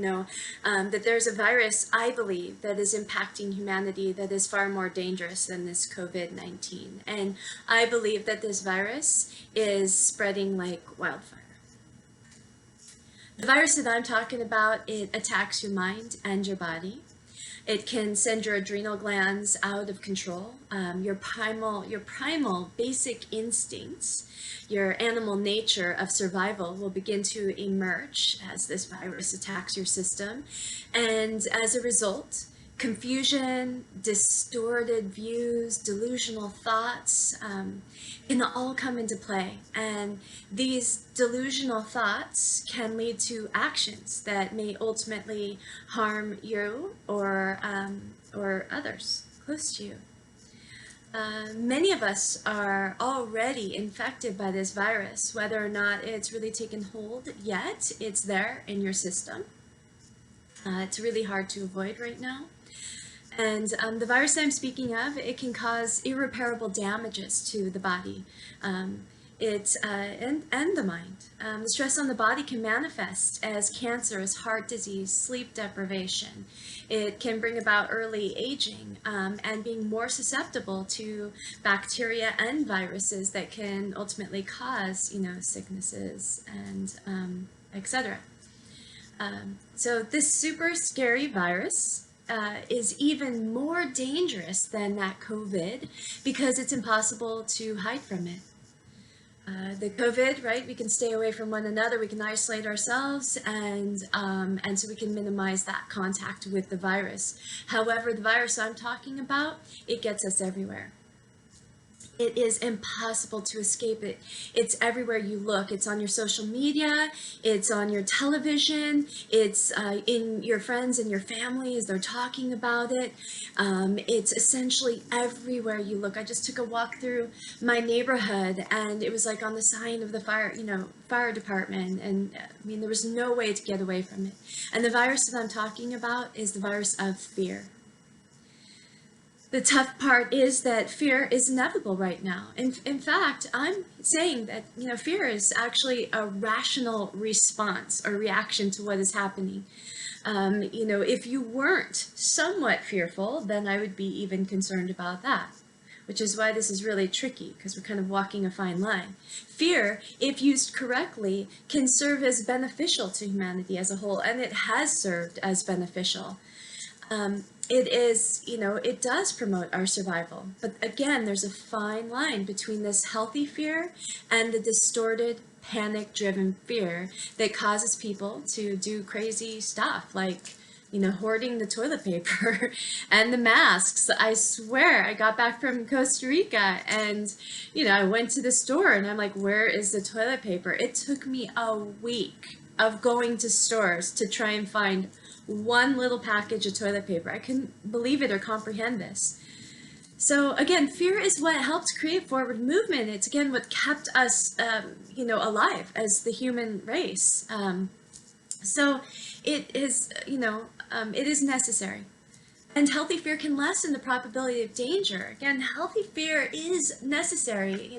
that there's a virus, I believe, that is impacting humanity that is far more dangerous than this COVID-19. And I believe that this virus is spreading like wildfire. The virus that I'm talking about, it attacks your mind and your body. It can send your adrenal glands out of control. Your primal basic instincts, your animal nature of survival will begin to emerge as this virus attacks your system. And as a result, confusion, distorted views, delusional thoughts can all come into play. And these delusional thoughts can lead to actions that may ultimately harm you or others close to you. Many of us are already infected by this virus, whether or not it's really taken hold yet. It's there in your system. It's really hard to avoid right now. And the virus I'm speaking of, it can cause irreparable damages to the body and the mind. The stress on the body can manifest as cancer, as heart disease, sleep deprivation. It can bring about early aging and being more susceptible to bacteria and viruses that can ultimately cause, sicknesses and etc. So this super scary virus is even more dangerous than that COVID because it's impossible to hide from it. The COVID, right? We can stay away from one another. We can isolate ourselves, and so we can minimize that contact with the virus. However, the virus I'm talking about, it gets us everywhere. It is impossible to escape it. It's everywhere you look. It's on your social media, it's on your television, it's in your friends and your family as they're talking about it. It's essentially everywhere you look. I just took a walk through my neighborhood and it was like on the sign of the fire department, and I mean there was no way to get away from it. And the virus that I'm talking about is the virus of fear. The tough part is that fear is inevitable right now. In fact, I'm saying that, fear is actually a rational response or reaction to what is happening. If you weren't somewhat fearful, then I would be even concerned about that, which is why this is really tricky, because we're kind of walking a fine line. Fear, if used correctly, can serve as beneficial to humanity as a whole, and it has served as beneficial. It does promote our survival. But again, there's a fine line between this healthy fear and the distorted, panic-driven fear that causes people to do crazy stuff like, hoarding the toilet paper and the masks. I swear, I got back from Costa Rica and, I went to the store and I'm like, where is the toilet paper? It took me a week of going to stores to try and find one little package of toilet paper. I couldn't believe it or comprehend this. So again, fear is what helped create forward movement. It's again what kept us, alive as the human race. So it is, it is necessary. And healthy fear can lessen the probability of danger. Again, healthy fear is necessary.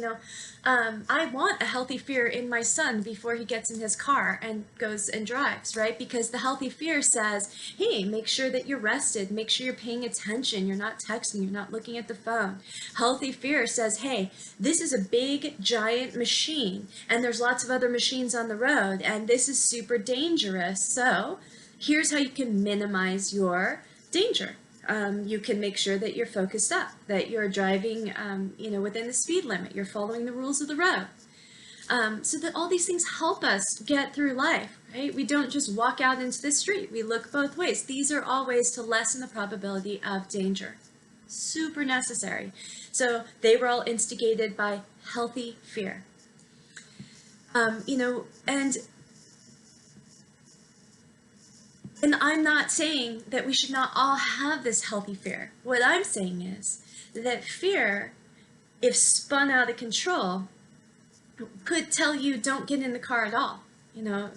I want a healthy fear in my son before he gets in his car and goes and drives, right? Because the healthy fear says, hey, make sure that you're rested. Make sure you're paying attention. You're not texting. You're not looking at the phone. Healthy fear says, hey, this is a big, giant machine, and there's lots of other machines on the road, and this is super dangerous. So here's how you can minimize your danger. You can make sure that you're focused up, that you're driving, within the speed limit, you're following the rules of the road. So that all these things help us get through life, right? We don't just walk out into the street. We look both ways. These are all ways to lessen the probability of danger. Super necessary. So they were all instigated by healthy fear. And I'm not saying that we should not all have this healthy fear. What I'm saying is that fear, if spun out of control, could tell you don't get in the car at all.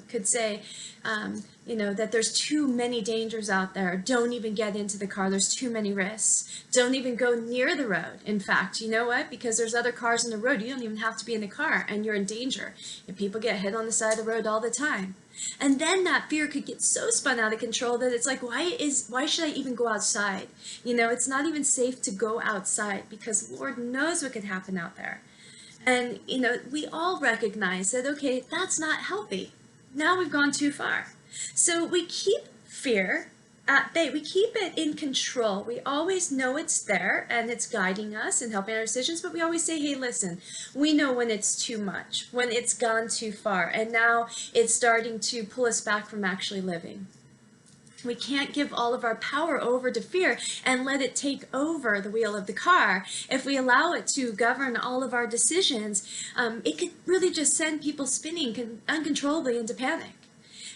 could say, that there's too many dangers out there. Don't even get into the car. There's too many risks. Don't even go near the road. In fact, you know what? Because there's other cars in the road, you don't even have to be in the car, and you're in danger. And people get hit on the side of the road all the time. And then that fear could get so spun out of control that it's like, why should I even go outside? It's not even safe to go outside because Lord knows what could happen out there. And, we all recognize that, okay, that's not healthy. Now we've gone too far. So we keep fear at bay. We keep it in control. We always know it's there and it's guiding us and helping our decisions, but we always say, hey, listen, we know when it's too much, when it's gone too far, and now it's starting to pull us back from actually living. We can't give all of our power over to fear and let it take over the wheel of the car. If we allow it to govern all of our decisions, it could really just send people spinning uncontrollably into panic.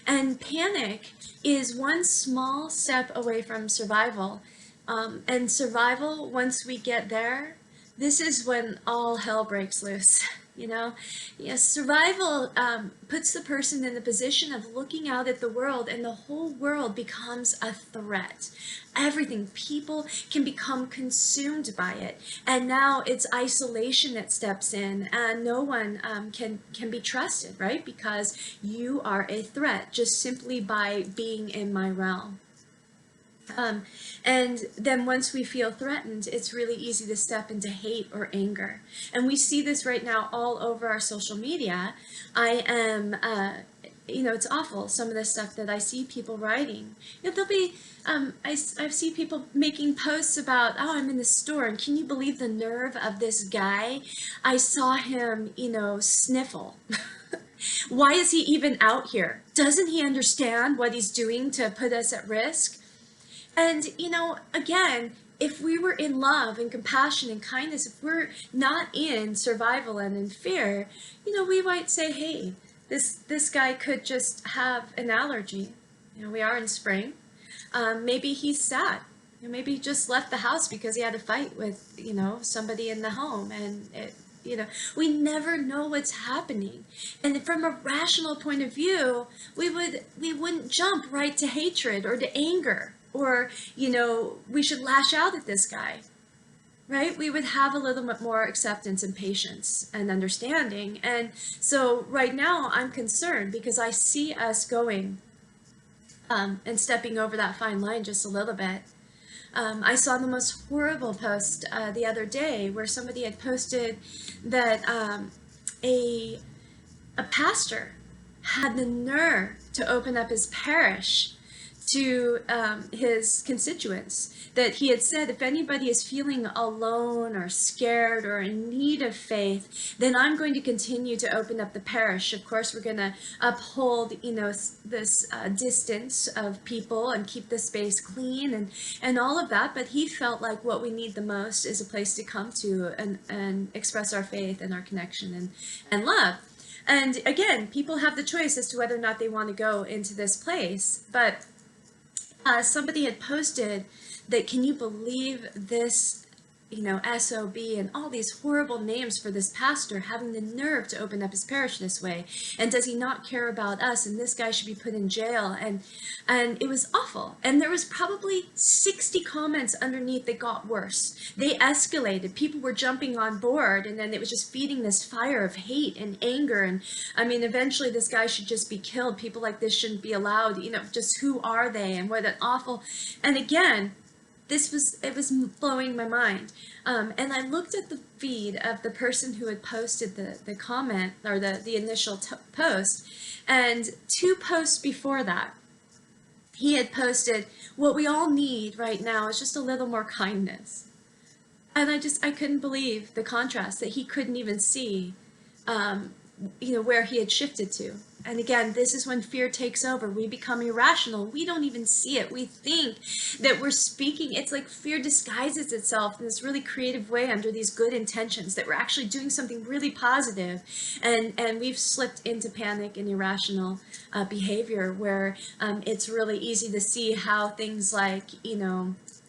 And panic is one small step away from survival. And survival, once we get there, this is when all hell breaks loose. Survival puts the person in the position of looking out at the world, and the whole world becomes a threat. Everything, people can become consumed by it, and now it's isolation that steps in, and no one can be trusted, right? Because you are a threat just simply by being in my realm. And then once we feel threatened, it's really easy to step into hate or anger. And we see this right now all over our social media. I am, it's awful, some of the stuff that I see people writing. There'll be, I see people making posts about, oh, I'm in the store, and can you believe the nerve of this guy? I saw him, sniffle. Why is he even out here? Doesn't he understand what he's doing to put us at risk? And, again, if we were in love and compassion and kindness, if we're not in survival and in fear, we might say, hey, this guy could just have an allergy. We are in spring. Maybe he's sad. Maybe he just left the house because he had a fight with, somebody in the home. And, we never know what's happening. And from a rational point of view, we wouldn't jump right to hatred or to anger. Or, we should lash out at this guy, right? We would have a little bit more acceptance and patience and understanding. And so right now I'm concerned because I see us going and stepping over that fine line just a little bit. I saw the most horrible post the other day where somebody had posted that a pastor had the nerve to open up his parish to his constituents, that he had said, if anybody is feeling alone or scared or in need of faith, then I'm going to continue to open up the parish. Of course, we're going to uphold, this distance of people and keep the space clean and all of that. But he felt like what we need the most is a place to come to and express our faith and our connection and love. And again, people have the choice as to whether or not they want to go into this place. But somebody had posted that, can you believe this, SOB and all these horrible names for this pastor having the nerve to open up his parish this way? And does he not care about us? And this guy should be put in jail. And it was awful. And there was probably 60 comments underneath that got worse. They escalated. People were jumping on board, and then it was just feeding this fire of hate and anger. And eventually this guy should just be killed. People like this shouldn't be allowed. Just who are they and what an awful. And again, it was blowing my mind. And I looked at the feed of the person who had posted the comment or the initial post, and 2 posts before that, he had posted, what we all need right now is just a little more kindness. And I couldn't believe the contrast that he couldn't even see, where he had shifted to. And again, this is when fear takes over. We become irrational. We don't even see it. We think that we're speaking. It's like fear disguises itself in this really creative way under these good intentions, that we're actually doing something really positive. And we've slipped into panic and irrational behavior where it's really easy to see how things like,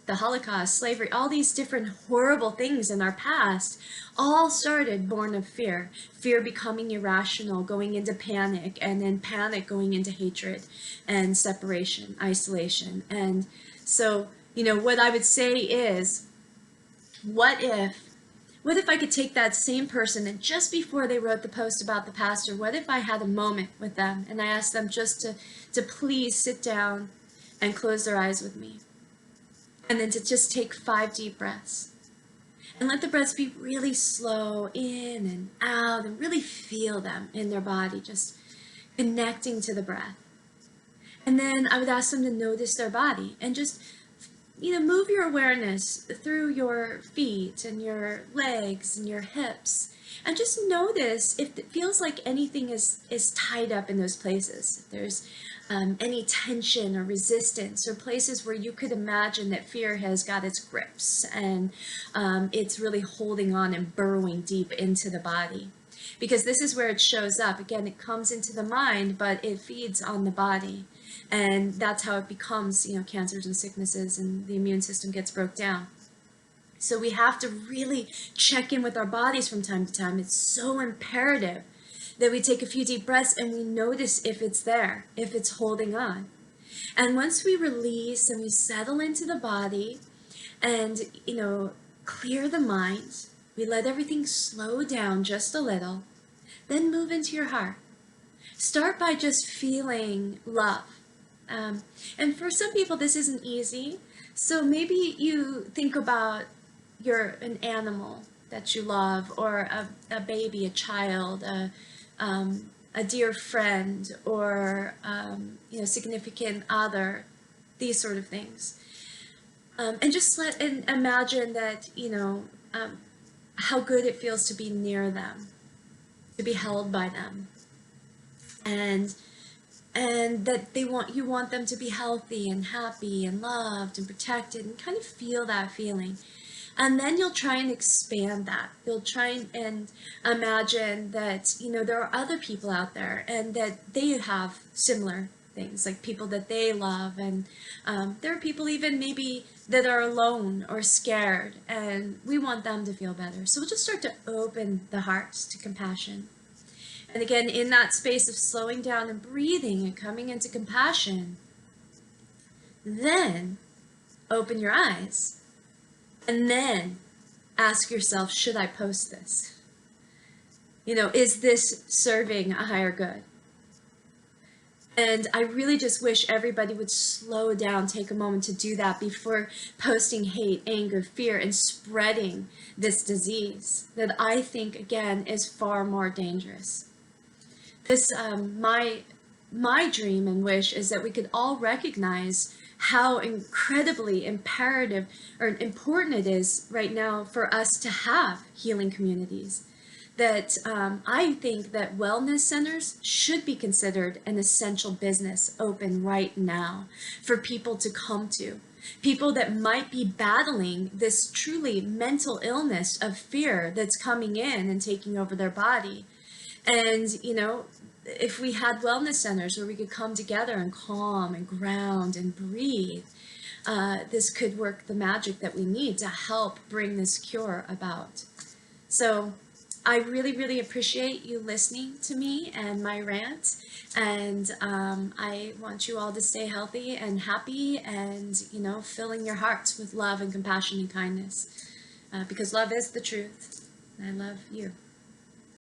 the Holocaust, slavery, all these different horrible things in our past all started born of fear. Fear becoming irrational, going into panic, and then panic going into hatred and separation, isolation. And so, what I would say is, what if I could take that same person and just before they wrote the post about the pastor, what if I had a moment with them and I asked them just to please sit down and close their eyes with me, and then to just take 5 deep breaths and let the breaths be really slow in and out, and really feel them in their body, just connecting to the breath. And then I would ask them to notice their body and just move your awareness through your feet and your legs and your hips, and just notice if it feels like anything is tied up in those places. If there's any tension or resistance, or places where you could imagine that fear has got its grips and it's really holding on and burrowing deep into the body. Because this is where it shows up. Again, it comes into the mind, but it feeds on the body. And that's how it becomes, cancers and sicknesses, and the immune system gets broke down. So we have to really check in with our bodies from time to time. It's so imperative that we take a few deep breaths and we notice if it's there, if it's holding on. And once we release and we settle into the body and, clear the mind, we let everything slow down just a little, then move into your heart. Start by just feeling love. And for some people, this isn't easy. So maybe you think about an animal that you love, or a baby, a child, a dear friend, or significant other, these sort of things. And just imagine that, how good it feels to be near them, to be held by them, and that you want them to be healthy and happy and loved and protected, and kind of feel that feeling. And then you'll try and expand that. You'll try and imagine that, there are other people out there and that they have similar things, like people that they love. And there are people even maybe that are alone or scared, and we want them to feel better. So we'll just start to open the hearts to compassion. And again, in that space of slowing down and breathing and coming into compassion, then open your eyes and then ask yourself, should I post this? Is this serving a higher good? And I really just wish everybody would slow down, take a moment to do that before posting hate, anger, fear, and spreading this disease that I think, again, is far more dangerous. This, my dream and wish is that we could all recognize how incredibly imperative or important it is right now for us to have healing communities. That I think that wellness centers should be considered an essential business open right now for people to come to. People that might be battling this truly mental illness of fear that's coming in and taking over their body. And, if we had wellness centers where we could come together and calm and ground and breathe, this could work the magic that we need to help bring this cure about. So I really, really appreciate you listening to me and my rant. And I want you all to stay healthy and happy and, filling your hearts with love and compassion and kindness. Because love is the truth. I love you.